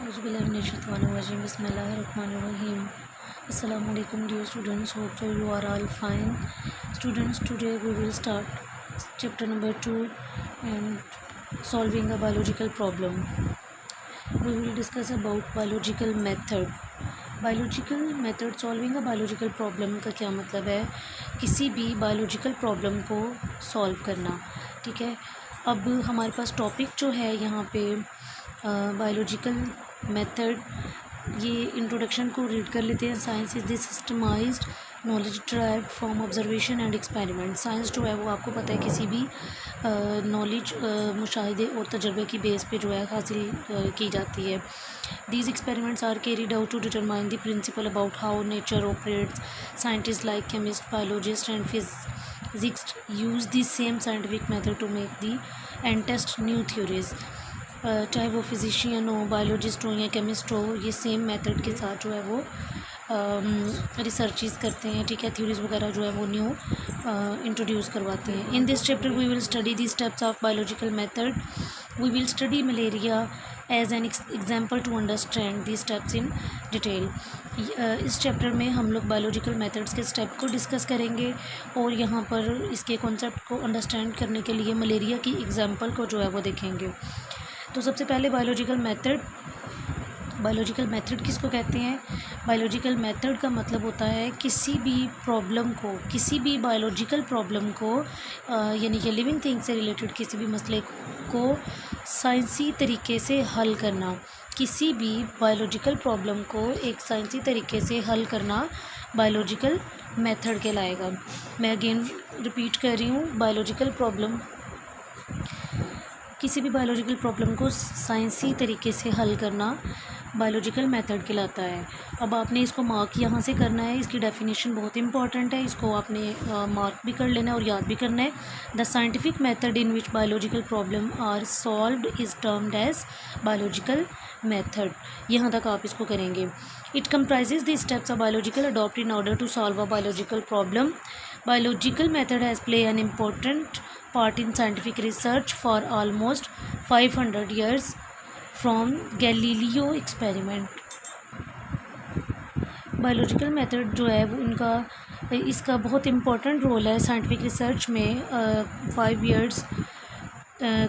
Auzubillahiminash-shaytanir-rajim. Bismillahir-rahmanir-rahim. Assalamualaikum dear students. Hope so you are all fine. Students, today we will start chapter number 2 and solving a biological problem. We will discuss about biological method. Biological method solving a biological problem का क्या मतलब है? किसी भी biological problem को solve करना। ठीक है, अब हमारे पास टॉपिक जो है यहाँ पे बायोलॉजिकल मेथड, ये इंट्रोडक्शन को रीड कर लेते हैं। Science is the systemised knowledge drive from observation and experiment. Science जो है वो आपको पता है किसी भी नॉलेज मुशाहिदे और तजर्बे की बेस पे जो है हासिल की जाती है। These experiments are carried out to determine the principle about how nature operates. Scientist like chemist, biologist and physics use the same scientific method to make the and test new theories. चाहे वो physician हो, biologist हो या chemist हो, ये same method के साथ जो है वो रिसर्चेस करते हैं। ठीक है, थ्योरीज़ वगैरह जो है वो न्यू इंट्रोड्यूस करवाते हैं। In this chapter we will study the steps of biological method. We will study malaria as an example to understand the steps in detail. इस चैप्टर में हम लोग बायोलॉजिकल मेथड्स के स्टेप को डिस्कस करेंगे और यहाँ पर इसके कॉन्सेप्ट को अंडरस्टैंड करने के लिए मलेरिया की एग्जाम्पल को जो है वो देखेंगे। तो सबसे पहले बायोलॉजिकल मेथड किसको कहते हैं? बायोलॉजिकल मेथड का मतलब होता है किसी भी प्रॉब्लम को, किसी भी बायोलॉजिकल प्रॉब्लम को यानी कि लिविंग थिंग से रिलेटेड किसी भी मसले को साइंसी तरीके से हल करना। किसी भी बायोलॉजिकल प्रॉब्लम को एक साइंसी तरीके से हल करना बायोलॉजिकल मेथड कहलाएगा। मैं अगेन रिपीट कर रही हूँ, किसी भी बायोलॉजिकल प्रॉब्लम को साइंसी तरीके से हल करना बायोलॉजिकल मेथड कहलाता है। अब आपने इसको मार्क यहाँ से करना है, इसकी डेफिनेशन बहुत इंपॉर्टेंट है, इसको आपने मार्क भी कर लेना है और याद भी करना है। The scientific method in which biological problem are solved is termed as biological method. यहाँ तक आप इसको करेंगे। It comprises the steps of biological adopt in order to solve a biological problem. Biological method has played an important part in scientific research for almost 500 years from Galileo experiment. Biological method जो है वो इसका बहुत important role है scientific research में। 5 years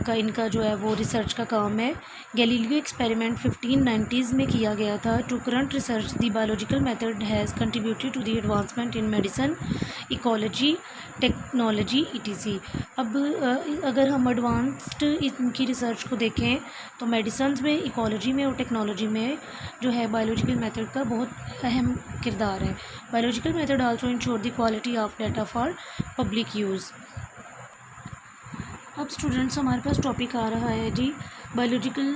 का इनका जो है वो रिसर्च का काम है। गैलीलियो एक्सपेरिमेंट 1590s में किया गया था। To current research the biological method has contributed to the advancement in medicine, ecology, technology etc. अब अगर हम एडवांस्ड इनकी रिसर्च को देखें तो मेडिसिन में, इकोलॉजी में और टेक्नोलॉजी में जो है बायोलॉजिकल मेथड का बहुत अहम किरदार है। Biological method also ensure the quality of data for public use. अब स्टूडेंट्स हमारे पास टॉपिक आ रहा है जी biological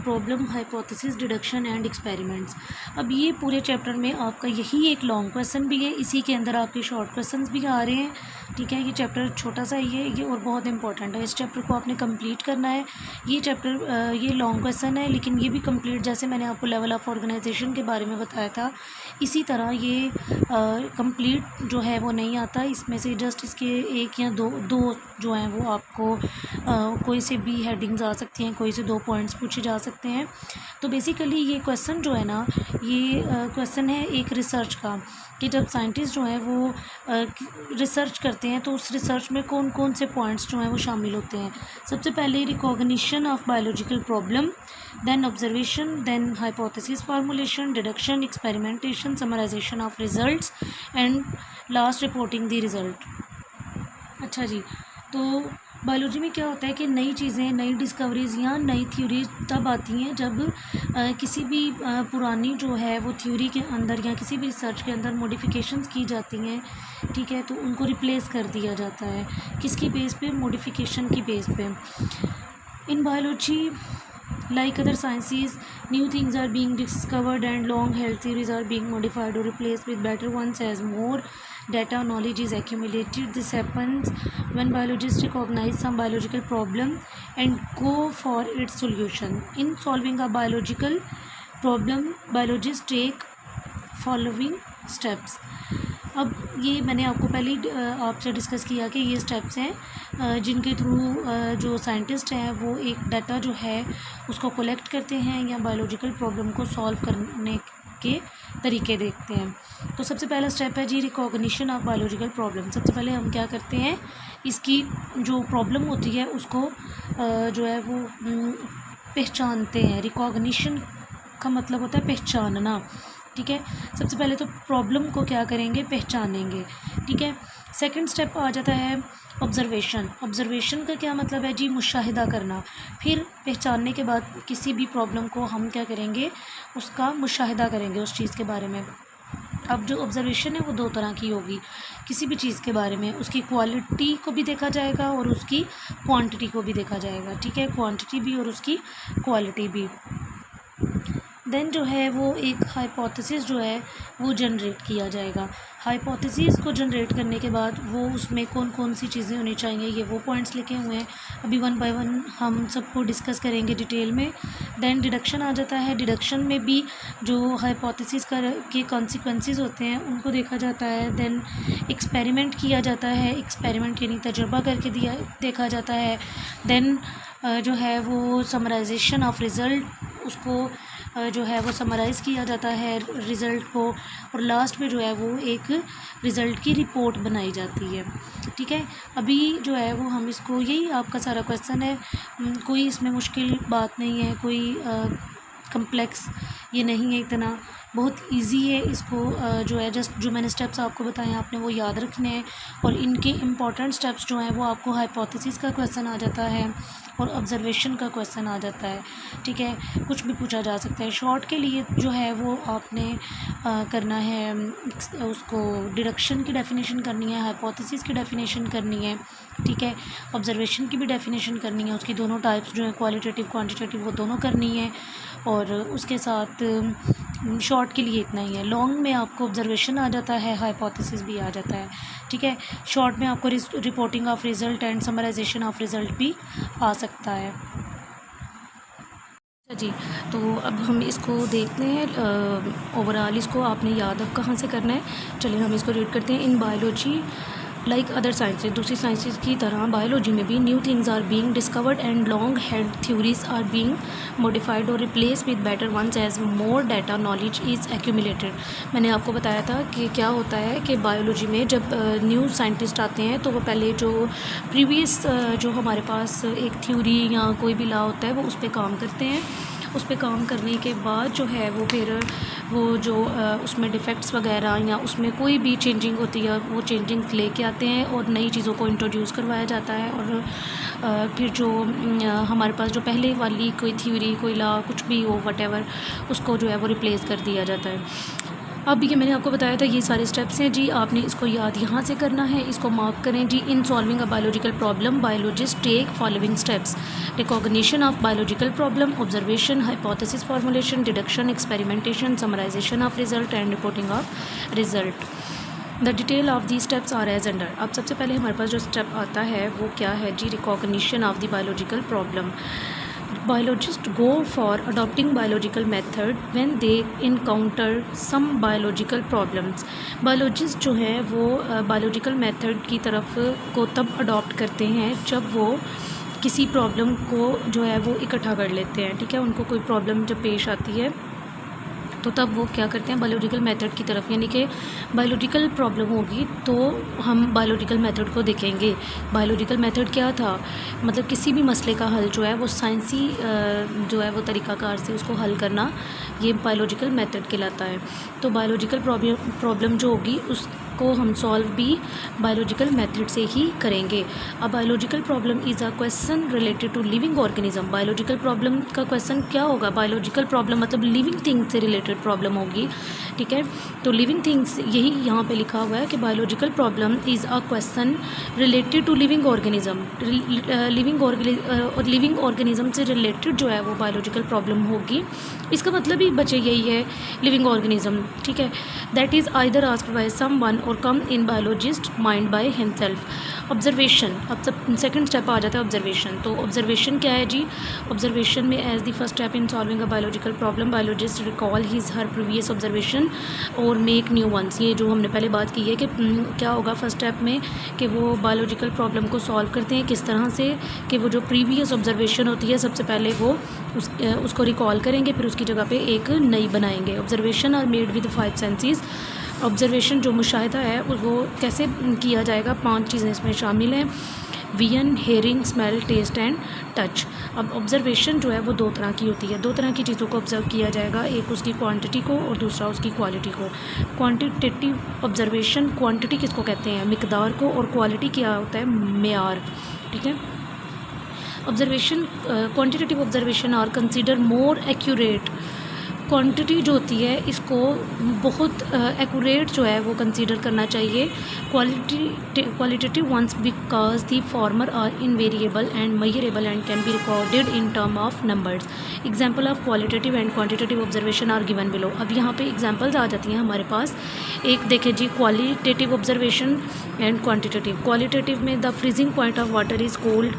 problem, hypothesis, deduction and experiments. अब ये पूरे चैप्टर में आपका यही एक लॉन्ग क्वेश्चन भी है, इसी के अंदर आपके शॉर्ट क्वेश्चंस भी आ रहे हैं। ठीक है, ये चैप्टर छोटा सा ही है ये और बहुत इंपॉर्टेंट है। इस चैप्टर को आपने कंप्लीट करना है। ये चैप्टर ये लॉन्ग क्वेश्चन है लेकिन ये भी कंप्लीट, जैसे मैंने आपको लेवल ऑफ ऑर्गेनाइजेशन के बारे में बताया था, इसी तरह ये कंप्लीट जो है वो नहीं आता। इसमें से जस्ट इसके एक या दो जो हैं वो आपको कोई से भी हेडिंग्स आ सकती हैं, कोई से 2 पॉइंट्स पूछे जा सकते हैं। तो बेसिकली ये क्वेश्चन जो है ना, ये क्वेश्चन है एक रिसर्च का कि जब साइंटिस्ट जो है वो रिसर्च करते हैं तो उस रिसर्च में कौन कौन से पॉइंट्स जो हैं वो शामिल होते हैं। सबसे पहले recognition of biological problem, then observation, then hypothesis formulation, deduction, experimentation, summarization of results and last reporting the result. अच्छा जी, तो बायोलॉजी में क्या होता है कि नई चीज़ें, नई डिस्कवरीज़ या नई थ्योरीज तब आती हैं जब किसी भी पुरानी जो है वो थ्योरी के अंदर या किसी भी रिसर्च के अंदर मॉडिफिकेशंस की जाती हैं। ठीक है, तो उनको रिप्लेस कर दिया जाता है। किसकी बेस पे? मॉडिफिकेशन की बेस पे। In biology like other sciences, new things are being discovered and long held theories are being modified or replaced with better ones as more data knowledge is accumulated. This happens when biologists recognize some biological problem and go for its solution. In solving a biological problem, biologists take following steps. अब ये मैंने आपको पहले ही आपसे discuss किया कि ये steps हैं जिनके थ्रू जो साइंटिस्ट हैं वो एक डाटा जो है उसको कलेक्ट करते हैं या बायोलॉजिकल प्रॉब्लम को सॉल्व करने के तरीके देखते हैं। तो सबसे पहला स्टेप है जी रिकॉग्निशन ऑफ बायोलॉजिकल प्रॉब्लम। सबसे पहले हम क्या करते हैं, इसकी जो प्रॉब्लम होती है उसको जो है वो पहचानते हैं। रिकॉग्निशन का मतलब होता है पहचानना, ठीक है। सबसे पहले तो प्रॉब्लम को क्या करेंगे, पहचानेंगे, ठीक है। सेकंड स्टेप आ जाता है ऑब्जर्वेशन। ऑब्जर्वेशन का क्या मतलब है जी, मुशाहिदा करना। फिर पहचानने के बाद किसी भी प्रॉब्लम को हम क्या करेंगे, उसका मुशाहिदा करेंगे उस चीज़ के बारे में। अब जो ऑब्जर्वेशन है वो दो तरह की होगी, किसी भी चीज़ के बारे में उसकी क्वालिटी को भी देखा जाएगा और उसकी क्वांटिटी को भी देखा जाएगा, ठीक है। क्वांटिटी भी और उसकी क्वालिटी भी। देन जो है वो एक हाइपोथेसिस जो है वो जनरेट किया जाएगा। हाइपोथेसिस को जनरेट करने के बाद वो उसमें कौन कौन सी चीज़ें होनी चाहिए, ये वो पॉइंट्स लिखे हुए हैं। अभी वन बाय वन हम सबको डिस्कस करेंगे डिटेल में। देन डिडक्शन आ जाता है। डिडक्शन में भी जो हाइपोथेसिस के कॉन्सिक्वेंसेस होते हैं उनको देखा जाता है। देन एक्सपेरिमेंट किया जाता है, एक्सपेरिमेंट यानी तजुर्बा करके देखा जाता है। देन जो है वो समराइजेशन ऑफ रिज़ल्ट, उसको जो है वो समराइज़ किया जाता है रिज़ल्ट को, और लास्ट में जो है वो एक रिज़ल्ट की रिपोर्ट बनाई जाती है, ठीक है। अभी जो है वो हम इसको, यही आपका सारा क्वेश्चन है, कोई इसमें मुश्किल बात नहीं है, कोई कम्प्लेक्स ये नहीं है, इतना बहुत इजी है। इसको जो है जस्ट जो मैंने स्टेप्स आपको बताए आपने वो याद रखने हैं, और इनके इम्पॉर्टेंट स्टेप्स जो हैं वो आपको हाइपोथेसिस का क्वेश्चन आ जाता है और ऑब्जर्वेशन का क्वेश्चन आ जाता है, ठीक है। कुछ भी पूछा जा सकता है। शॉर्ट के लिए जो है वो आपने करना है, उसको डिडक्शन की डेफिनेशन करनी है, हाइपोथेसिस की डेफिनेशन करनी है, ठीक है। ऑब्जर्वेशन की भी डेफिनेशन करनी है, उसकी दोनों टाइप्स जो है क्वालिटेटिव क्वांटिटेटिव वो दोनों करनी है, और उसके साथ शॉर्ट के लिए इतना ही है। लॉन्ग में आपको ऑब्जर्वेशन आ जाता है, हाइपोथेसिस भी आ जाता है, ठीक है। शॉर्ट में आपको reporting of result and summarization of result भी आ सकता है जी। तो अब हम इसको देखते हैं ओवरऑल, इसको आपने याद अब कहाँ से करना है। चलिए हम इसको रीड करते हैं। In biology like other sciences, दूसरी साइंसेज की तरह बायोलॉजी में भी new things are being discovered and long held theories are being modified or replace with better ones as more data knowledge is accumulated. मैंने आपको बताया था कि क्या होता है कि बायोलॉजी में जब न्यू साइंटिस्ट आते हैं तो वो पहले जो प्रीवियस जो हमारे पास एक थ्योरी या कोई भी लॉ होता है वो उस पर काम करते हैं। उस पर काम करने के बाद जो है वो फिर वो जो उसमें डिफ़ेक्ट्स वगैरह या उसमें कोई भी चेंजिंग होती है वो चेंजिंग्स लेके आते हैं और नई चीज़ों को इंट्रोड्यूस करवाया जाता है, और फिर जो हमारे पास जो पहले वाली कोई थ्योरी कोई लॉ कुछ भी हो वटेवर उसको जो है वो रिप्लेस कर दिया जाता है। अब ये मैंने आपको बताया था ये सारे स्टेप्स हैं जी, आपने इसको याद यहाँ से करना है, इसको मार्क करें जी। In solving a biological problem biologist take following steps: recognition of biological problem, observation, hypothesis formulation, deduction, experimentation, summarization of result and reporting of result. The detail of the steps are as under. अब सबसे पहले हमारे पास जो step आता है वो क्या है जी, recognition of the biological problem. Biologists go for adopting biological method when they encounter some biological problems. Biologist जो हैं वो बायोलॉजिकल मेथड की तरफ को तब अडॉप्ट करते हैं जब वो किसी प्रॉब्लम को जो है वो इकट्ठा कर लेते हैं, ठीक है। उनको कोई प्रॉब्लम जब पेश आती है तो तब वो क्या करते हैं, बायोलॉजिकल मेथड की तरफ, यानी कि बायोलॉजिकल प्रॉब्लम होगी तो हम बायोलॉजिकल मेथड को देखेंगे। बायोलॉजिकल मेथड क्या था, मतलब किसी भी मसले का हल जो है वो साइंसी जो है वो तरीक़ाकार से उसको हल करना, ये बायोलॉजिकल मेथड कहलाता है। तो बायोलॉजिकल प्रॉब्लम जो होगी उसको हम सॉल्व भी बायोलॉजिकल मेथड से ही करेंगे। अब biological problem is a question related to living organism. Biological problem का क्वेश्चन क्या होगा, बायोलॉजिकल प्रॉब्लम मतलब लिविंग थिंग्स से रिलेटेड प्रॉब्लम होगी, ठीक है। तो लिविंग थिंग्स यही यहाँ पे लिखा हुआ है कि biological problem is a question related to living organism. Living organism से रिलेटेड जो है वो बायोलॉजिकल प्रॉब्लम होगी। इसका मतलब ही बच्चे यही है, लिविंग ऑर्गेनिज्म, ठीक है। That is either asked by someone or come in biologist mind by himself. Observation, अब सब सेकंड स्टेप आ जाता है ऑब्जर्वेशन। तो ऑब्जर्वेशन क्या है जी? ऑब्जर्वेशन में as the first step in solving a biological problem biologist recall his her previous observation और मेक न्यू वंस। ये जो हमने पहले बात की है कि क्या होगा फर्स्ट स्टेप में कि वो बायोलॉजिकल प्रॉब्लम को सॉल्व करते हैं किस तरह से कि वो जो प्रीवियस ऑब्जर्वेशन होती है सबसे पहले वो उसको रिकॉल करेंगे, फिर उसकी जगह पे एक नई बनाएंगे। Observation are made with 5 senses. Observation जो मुशाहिदा है वो कैसे किया जाएगा? 5 चीज़ें इसमें शामिल हैं, vision, hearing, smell, taste and touch. अब ऑब्जर्वेशन जो है वो 2 तरह की होती है, 2 तरह की चीज़ों को ऑब्जर्व किया जाएगा, एक उसकी क्वांटिटी को और दूसरा उसकी क्वालिटी को। क्वांटिटेटिव ऑब्जर्वेशन, क्वांटिटी किसको कहते हैं? मिकदार को, और क्वालिटी क्या होता है? मेयार। ठीक है। Observation, quantitative observation are consider more accurate. Quantity जो होती है इसको बहुत एक्यूरेट जो है वो कंसीडर करना चाहिए। Qualitative ones because the former are invariable and measurable and can be recorded in term of numbers. Example of qualitative and quantitative observation are given below. अब यहाँ पे एग्जाम्पल्स आ जाती हैं हमारे पास। एक देखें जी, qualitative observation and quantitative. Qualitative में the freezing point of water is cold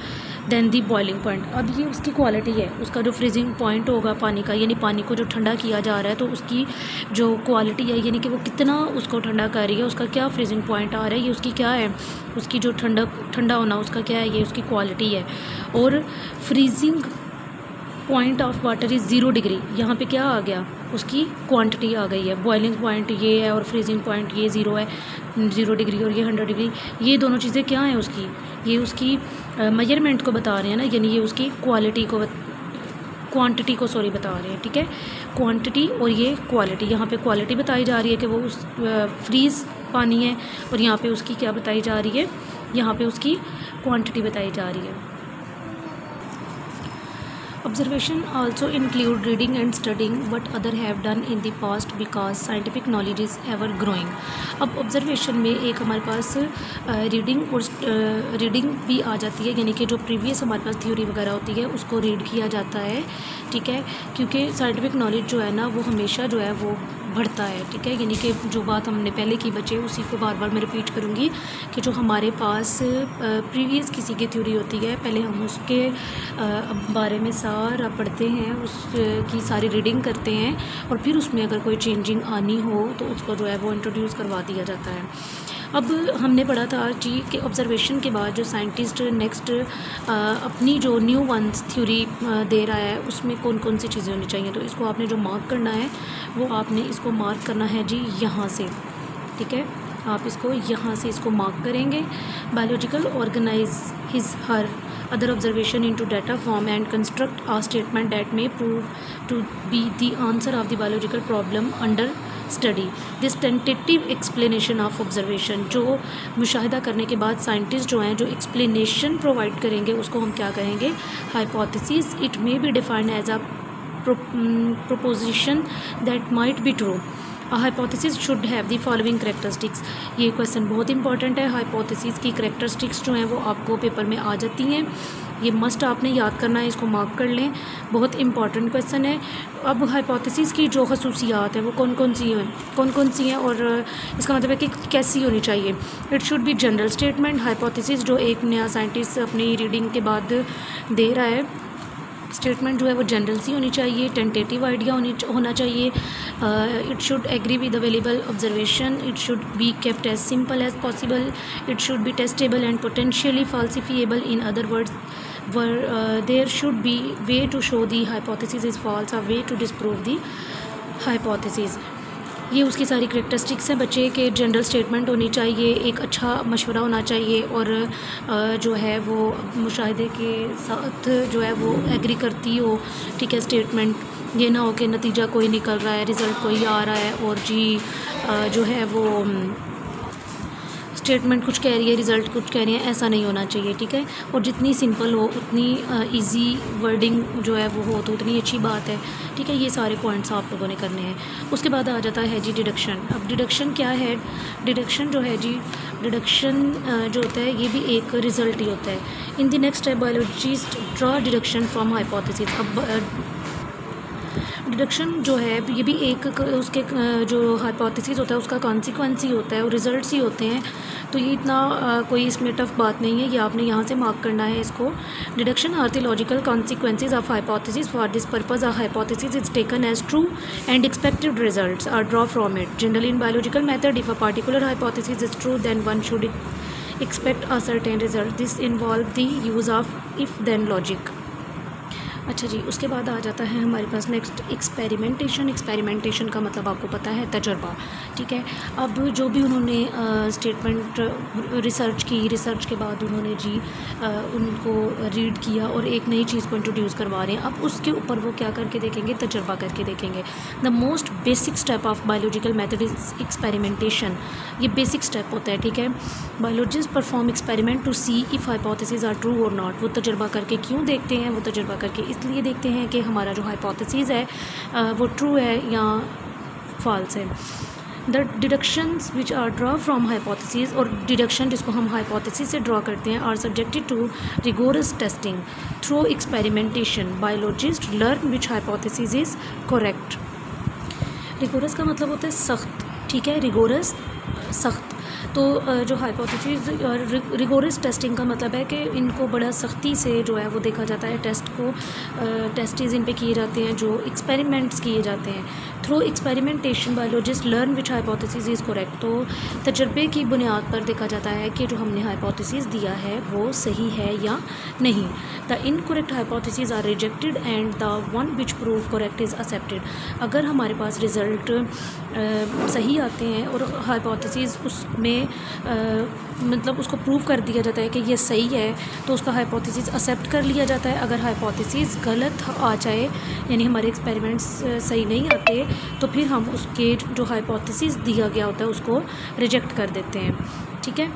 then the boiling point. अब ये उसकी क्वालिटी है, उसका जो फ्रीजिंग पॉइंट होगा पानी का, यानी पानी को जो ठंडा किया जा रहा है, तो उसकी जो क्वालिटी है यानी कि वो कितना उसको ठंडा कर रही है, उसका क्या फ्रीजिंग पॉइंट आ रहा है, ये उसकी क्या है, उसकी जो ठंडा होना उसका क्या है, ये उसकी क्वालिटी है। और freezing point of water is 0 degree, यहाँ पे क्या आ गया? उसकी क्वांटिटी आ गई है। बॉइलिंग पॉइंट ये है और फ्रीजिंग पॉइंट ये 0 है, 0 डिग्री, और ये 100 डिग्री। ये दोनों चीज़ें क्या हैं उसकी? ये उसकी मेजरमेंट को बता रहे हैं ना, यानी ये उसकी क्वालिटी को क्वांटिटी को बता रहे हैं। ठीक है, क्वांटिटी और ये क्वालिटी। यहाँ पे क्वालिटी बताई जा रही है कि वो उस फ्रीज़ पानी है, और यहाँ पे उसकी क्या बताई जा रही है? यहाँ पे उसकी क्वांटिटी बताई जा रही है। Observation also include reading and studying what other have done in the past because scientific knowledge is ever growing। अब observation में एक हमारे पास रीडिंग और रीडिंग भी आ जाती है, यानी कि जो प्रीवियस हमारे पास थ्योरी वगैरह होती है उसको रीड किया जाता है। ठीक है, क्योंकि साइंटिफिक नॉलेज जो है ना वो हमेशा जो है वो बढ़ता है। ठीक है, यानी कि जो बात हमने पहले की बच्चे उसी को बार बार मैं रिपीट करूँगी कि जो हमारे पास प्रीवियस किसी की थ्योरी होती है, पहले हम उसके बारे में सारा पढ़ते हैं, उसकी सारी रीडिंग करते हैं, और फिर उसमें अगर कोई चेंजिंग आनी हो तो उसको जो है वो इंट्रोड्यूस करवा दिया जाता है। अब हमने पढ़ा था जी कि ऑब्जर्वेशन के बाद जो साइंटिस्ट नेक्स्ट अपनी जो न्यू वंस थ्योरी दे रहा है उसमें कौन कौन सी चीज़ें होनी चाहिए। तो इसको आपने जो मार्क करना है वो आपने इसको मार्क करना है जी यहाँ से। ठीक है, आप इसको यहाँ से इसको मार्क करेंगे। Biological organize his her other observation into data form and construct a statement that may prove to be the answer of the biological problem under study। this tentative explanation of observation, जो मुशाहिदा करने के बाद scientist जो हैं जो explanation provide करेंगे उसको हम क्या कहेंगे? Hypothesis. It may be defined as a proposition that might be true। A hypothesis should have the following characteristics। ये क्वेश्चन बहुत इंपॉर्टेंट है। हाइपोथेसिस की characteristics जो हैं वो आपको पेपर में आ जाती हैं, ये मस्ट आपने याद करना है, इसको मार्क कर लें, बहुत इंपॉर्टेंट क्वेश्चन है। अब हाइपोथेसिस की जो खसूसियात हैं वो कौन कौन सी हैं और इसका मतलब है कि कैसी होनी चाहिए। It should B general statement. Hypothesis जो एक नया साइंटिस्ट अपनी रीडिंग के बाद दे रहा है, स्टेटमेंट जो है वो जनरल सी होनी चाहिए, टेंटेटिव आइडिया होना चाहिए। It should agree with available observation. It should be kept as simple as possible. It should be testable and potentially falsifiable। In other words there should be way to show the hypothesis is false, a way to disprove the hypothesis. ये उसकी सारी characteristics हैं बच्चे के। General statement होनी चाहिए, एक अच्छा मशवरा होना चाहिए, और जो है वो मुशाहिदे के साथ जो है वो एग्री करती हो। ठीक है, स्टेटमेंट ये ना हो कि नतीजा कोई निकल रहा है, रिज़ल्ट कोई आ रहा है और जी जो है वो स्टेटमेंट कुछ कह रही है, रिज़ल्ट कुछ कह रही है, ऐसा नहीं होना चाहिए। ठीक है, और जितनी सिंपल हो उतनी इजी वर्डिंग जो है वो हो तो उतनी अच्छी बात है। ठीक है, ये सारे पॉइंट्स आप लोगों ने करने हैं। उसके बाद आ जाता है जी डिडक्शन। अब डिडक्शन क्या है? डिडक्शन जो है जी, डिडक्शन जो होता है ये भी एक रिज़ल्ट ही होता है। In the next step biologist draw deduction from hypothesis. अब डिडक्शन जो है ये भी एक उसके जो हाइपोथेसिस होता है उसका कॉन्सिक्वेंस ही होता है और रिजल्ट्स ही होते हैं। तो ये इतना कोई इसमें टफ बात नहीं है, ये आपने यहाँ से मार्क करना है इसको। Deduction are the logical consequences of hypothesis. For this purpose a hypothesis is taken as true and expected results are draw from it. Generally in biological method if a particular hypothesis is true then one should expect a certain result. This involve the use of if then logic. अच्छा जी, उसके बाद आ जाता है हमारे पास next experimentation. Experimentation का मतलब आपको पता है तजर्बा, ठीक है। अब जो भी उन्होंने स्टेटमेंट रिसर्च की, रिसर्च के बाद उन्होंने जी उनको रीड किया और एक नई चीज़ को इंट्रोड्यूस करवा रहे हैं। अब उसके ऊपर वो क्या करके देखेंगे, तजर्बा करके देखेंगे। The most basic step of biological method is experimentation. ये बेसिक स्टेप होता है, ठीक है। Biologist perform experiment to see if hypothesis are true और नॉट। वो तजर्बा करके क्यों देखते हैं, वो तजर्बा करके इसलिए देखते हैं कि हमारा जो हाइपोथेसिस है वो ट्रू है या फॉल्स है। The deductions which are draw from hypothesis, और डिडक्शन जिसको हम हाइपोथेसिस से ड्रॉ करते हैं, are subjected to rigorous testing through experimentation. Biologist learn which hypothesis is correct. Rigorous का मतलब होता है सख्त, ठीक है, रिगोरस सख्त। तो जो हाइपोथेसिस रिगोरस टेस्टिंग का मतलब है कि इनको बड़ा सख्ती से जो है वो देखा जाता है, टेस्टिस इन पे किए जाते हैं, जो एक्सपेरिमेंट्स किए जाते हैं। Through experimentation biologist learn which hypothesis is correct. तो तजर्बे की बुनियाद पर देखा जाता है कि जो हमने हाइपोथेसिस दिया है वो सही है या नहीं। The incorrect hypothesis are rejected and the one which prove correct is accepted. अगर हमारे पास रिज़ल्ट सही आते हैं और हाइपोथेसिस उसमें मतलब उसको प्रूव कर दिया जाता है कि ये सही है, तो उसका हाइपोथेसिस एक्सेप्ट कर लिया जाता है। अगर हाइपोथेसिस गलत आ जाए, यानी हमारे एक्सपेरिमेंट्स सही नहीं आते, तो फिर हम उसके जो हाइपोथेसिस दिया गया होता है उसको रिजेक्ट कर देते हैं, ठीक है।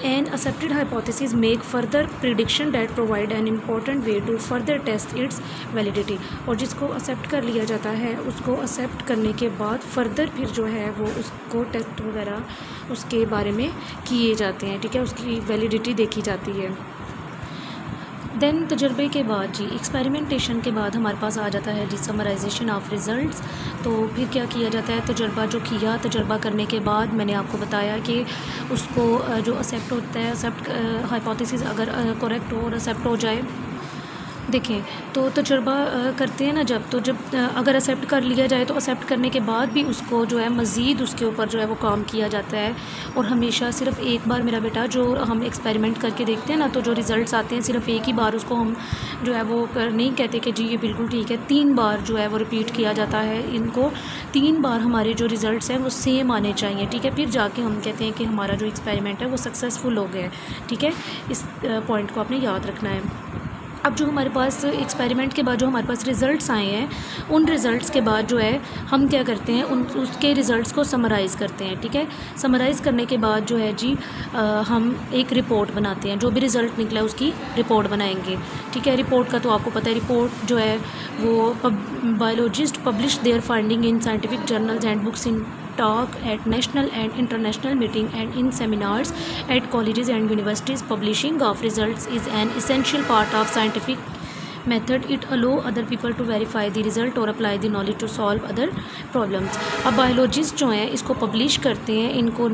An accepted hypothesis make further prediction that provide an important way to further test its validity। और जिसको एक्सेप्ट कर लिया जाता है उसको एक्सेप्ट करने के बाद फर्दर फिर जो है वो उसको टेस्ट वगैरह उसके बारे में किए जाते हैं, ठीक है, उसकी वैलिडिटी देखी जाती है। देन तजर्बे के बाद जी, एक्सपेरिमेंटेशन के बाद हमारे पास आ जाता है जी समराइजेशन ऑफ रिज़ल्ट्स। तो फिर क्या किया जाता है, तजर्बा जो किया, तजर्बा करने के बाद मैंने आपको बताया कि उसको जो एक्सेप्ट होता है, एक्सेप्ट हाइपोथेसिस अगर करेक्ट हो और एक्सेप्ट हो जाए, देखें तो तजर्बा करते हैं ना जब अगर एक्सेप्ट कर लिया जाए तो एक्सेप्ट करने के बाद भी उसको जो है मज़ीद उसके ऊपर जो है वो काम किया जाता है। और हमेशा सिर्फ एक बार मेरा बेटा जो हम एक्सपेरिमेंट करके देखते हैं ना, तो जो रिज़ल्ट्स आते हैं सिर्फ एक ही बार उसको हम जो है वो नहीं कहते कि जी ये बिल्कुल ठीक है। 3 बार जो है वो रिपीट किया जाता है। इनको 3 बार हमारे जो रिज़ल्ट्स हैं वो सेम आने चाहिए, ठीक है, फिर जाके हम कहते हैं कि हमारा जो एक्सपेरिमेंट है वो सक्सेसफुल हो गया है, ठीक है। इस पॉइंट को आपने याद रखना है। अब जो हमारे पास एक्सपेरिमेंट के बाद जो हमारे पास रिज़ल्ट्स आए हैं, उन रिज़ल्ट्स के बाद जो है हम क्या करते हैं, उसके रिज़ल्ट्स को समराइज़ करते हैं, ठीक है। समराइज़ करने के बाद जो है जी हम एक रिपोर्ट बनाते हैं। जो भी रिज़ल्ट निकला है उसकी रिपोर्ट बनाएंगे, ठीक है। रिपोर्ट का तो आपको पता है, रिपोर्ट जो है वो biologist publish there finding in scientific journals and books in talk at national and international meeting and in seminars at colleges and universities. Publishing of results is an essential part of scientific method. It allow other people to verify the result or apply the knowledge to solve other problems. अब biologist जो हैं इसको publish करते हैं, इनको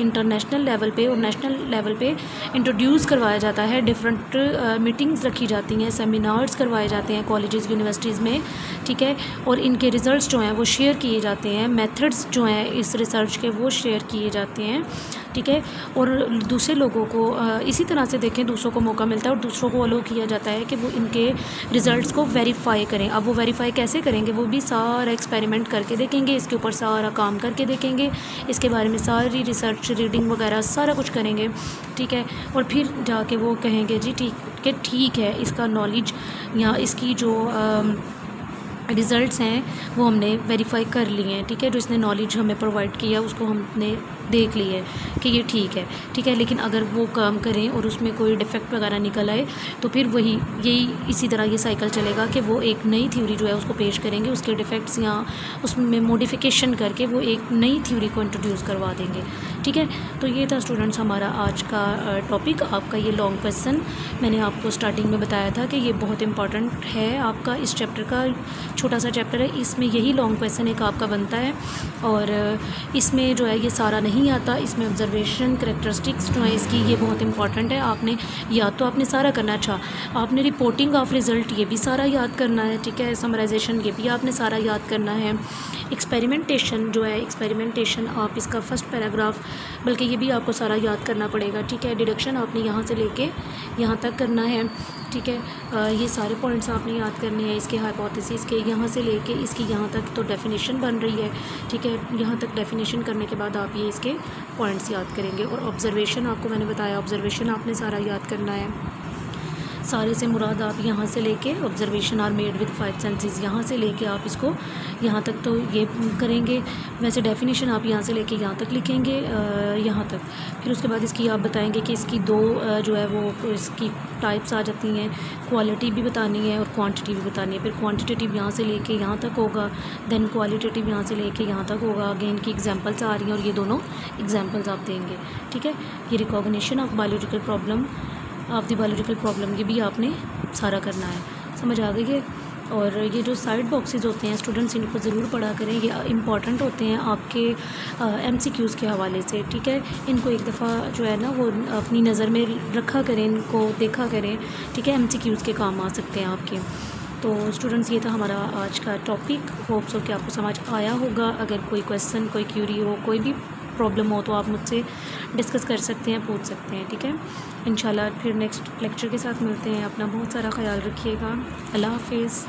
international level पे और national level पे इंट्रोड्यूस करवाया जाता है। डिफरेंट मीटिंग्स रखी जाती हैं, सेमिनार्स करवाए जाते हैं कॉलेजेस यूनिवर्सिटीज़ में, ठीक है। और इनके रिज़ल्ट्स जो हैं वो शेयर किए जाते हैं। मेथड्स जो हैं इस रिसर्च के वो शेयर किए जाते हैं, ठीक है। और दूसरे लोगों को इसी तरह से देखें, दूसरों को मौका मिलता है और दूसरों को अलो किया जाता है कि वो इनके रिज़ल्ट्स को वेरीफाई करें। अब वो वेरीफाई कैसे करेंगे, वो भी सारा एक्सपेरिमेंट करके देखेंगे, इसके ऊपर सारा काम करके देखेंगे, इसके बारे में सारी रिसर्च रीडिंग वगैरह सारा कुछ करेंगे, ठीक है। और फिर जाके वो कहेंगे जी ठीक है, इसका नॉलेज या इसकी जो रिज़ल्ट्स हैं वो हमने वेरीफाई कर लिए हैं, ठीक है। जो इसने नॉलेज हमें प्रोवाइड किया उसको हमने देख ली है कि ये ठीक है, लेकिन अगर वो काम करें और उसमें कोई डिफेक्ट वगैरह निकल आए तो फिर वही यही इसी तरह ये साइकिल चलेगा कि वो एक नई थ्योरी जो है उसको पेश करेंगे, उसके डिफेक्ट्स या उसमें मॉडिफिकेशन करके वो एक नई थ्योरी को इंट्रोड्यूस करवा देंगे। ठीक है, तो ये था स्टूडेंट्स हमारा आज का टॉपिक, आपका ये लॉन्ग क्वेश्चन। मैंने आपको स्टार्टिंग में बताया था कि ये बहुत इंपॉर्टेंट है, आपका इस चैप्टर का छोटा सा चैप्टर है, इसमें यही लॉन्ग क्वेश्चन एक आपका बनता है। और इसमें जो है ये सारा नहीं आता, इसमें ऑब्जर्वेशन करैक्टरिस्टिक्स जो है इसकी ये बहुत इंपॉर्टेंट है। आपने या तो आपने सारा करना, अच्छा आपने रिपोर्टिंग ऑफ रिज़ल्ट ये भी सारा याद करना है। ठीक है, समराइजेशन ये भी आपने सारा याद करना है। एक्सपेरिमेंटेशन जो है, एक्सपेरिमेंटेशन आप इसका फर्स्ट पैराग्राफ बल्कि ये भी आपको सारा याद करना पड़ेगा। ठीक है, डिडक्शन आपने यहाँ से लेके यहाँ तक करना है। ठीक है, ये सारे पॉइंट्स आपने याद करने हैं, इसके हाइपोथेसिस के यहाँ से लेके इसकी यहाँ तक तो डेफिनेशन बन रही है। ठीक है, यहाँ तक डेफिनेशन करने के बाद आप ये इसके पॉइंट्स याद करेंगे। और ऑब्जर्वेशन आपको मैंने बताया, ऑब्जर्वेशन आपने सारा याद करना है। सारे से मुराद आप यहाँ से लेके observation are made with 5 senses, यहाँ से लेके आप इसको यहाँ तक तो ये करेंगे। वैसे डेफिनेशन आप यहाँ से लेके यहाँ तक लिखेंगे, यहाँ तक। फिर उसके बाद इसकी आप बताएंगे कि इसकी दो जो है वो इसकी टाइप्स आ जाती हैं, क्वालिटी भी बतानी है और क्वांटिटी भी बतानी है। फिर क्वांटिटेटिव यहाँ से लेके यहाँ तक होगा, देन क्वालिटेटिव यहाँ से लेके यहाँ तक होगा। अगेन की एग्जांपल्स आ रही हैं और ये दोनों एग्जांपल्स आप देंगे। ठीक है, ये recognition of biological problem of the biological problem ये भी आपने सारा करना है। समझ आ गई है। और ये जो साइड बॉक्सेस होते हैं स्टूडेंट्स इनको ज़रूर पढ़ा करें, ये इंपॉर्टेंट होते हैं आपके MCQs के हवाले से। ठीक है, इनको एक दफ़ा जो है ना वो अपनी नज़र में रखा करें, इनको देखा करें। ठीक है, MCQs के काम आ सकते हैं आपके। तो स्टूडेंट्स ये था हमारा आज का टॉपिक, होप्स हो कि आपको समझ आया होगा। अगर कोई क्वेश्चन, कोई क्यूरी हो, कोई भी प्रॉब्लम हो तो आप मुझसे डिस्कस कर सकते हैं, पूछ सकते हैं। ठीक है, इंशाल्लाह फिर नेक्स्ट लेक्चर के साथ मिलते हैं। अपना बहुत सारा ख्याल रखिएगा। अल्लाह हाफिज़।